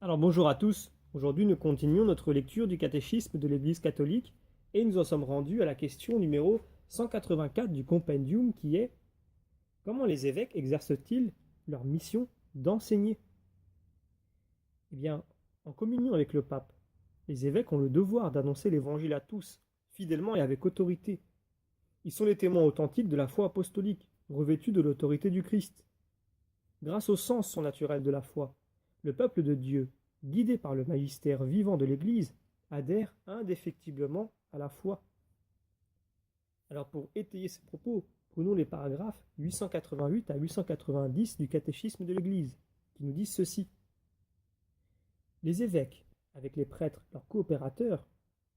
Alors bonjour à tous, aujourd'hui nous continuons notre lecture du catéchisme de l'Église catholique et nous en sommes rendus à la question numéro 184 du compendium qui est: comment les évêques exercent-ils leur mission d'enseigner? Eh bien, en communion avec le pape, les évêques ont le devoir d'annoncer l'évangile à tous, fidèlement et avec autorité. Ils sont les témoins authentiques de la foi apostolique, revêtus de l'autorité du Christ. Grâce au sens surnaturel de la foi, le peuple de Dieu, guidé par le magistère vivant de l'Église, adhère indéfectiblement à la foi. Alors pour étayer ces propos, prenons les paragraphes 888 à 890 du catéchisme de l'Église, qui nous disent ceci. Les évêques, avec les prêtres, leurs coopérateurs,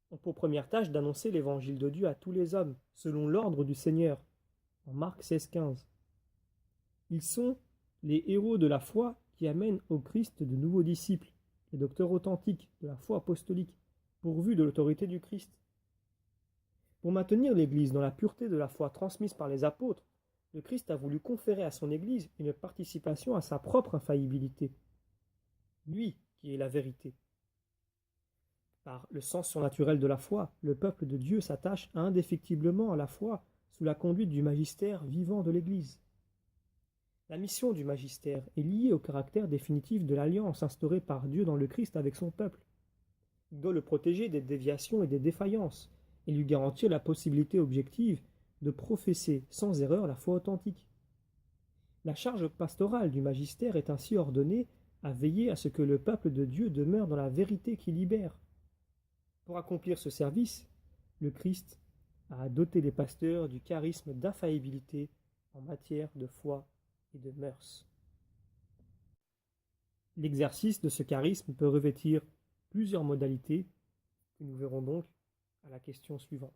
ont pour première tâche d'annoncer l'évangile de Dieu à tous les hommes, selon l'ordre du Seigneur, en Marc 16,15. Ils sont les héros de la foi qui amènent au Christ de nouveaux disciples, les docteurs authentiques de la foi apostolique, pourvus de l'autorité du Christ. Pour maintenir l'Église dans la pureté de la foi transmise par les apôtres, le Christ a voulu conférer à son Église une participation à sa propre infaillibilité. Lui qui est la vérité. Par le sens surnaturel de la foi, le peuple de Dieu s'attache indéfectiblement à la foi sous la conduite du magistère vivant de l'Église. La mission du magistère est liée au caractère définitif de l'alliance instaurée par Dieu dans le Christ avec son peuple. Il doit le protéger des déviations et des défaillances, et lui garantir la possibilité objective de professer sans erreur la foi authentique. La charge pastorale du magistère est ainsi ordonnée à veiller à ce que le peuple de Dieu demeure dans la vérité qui libère. Pour accomplir ce service, le Christ a doté les pasteurs du charisme d'infaillibilité en matière de foi et de mœurs. L'exercice de ce charisme peut revêtir plusieurs modalités que nous verrons donc à la question suivante.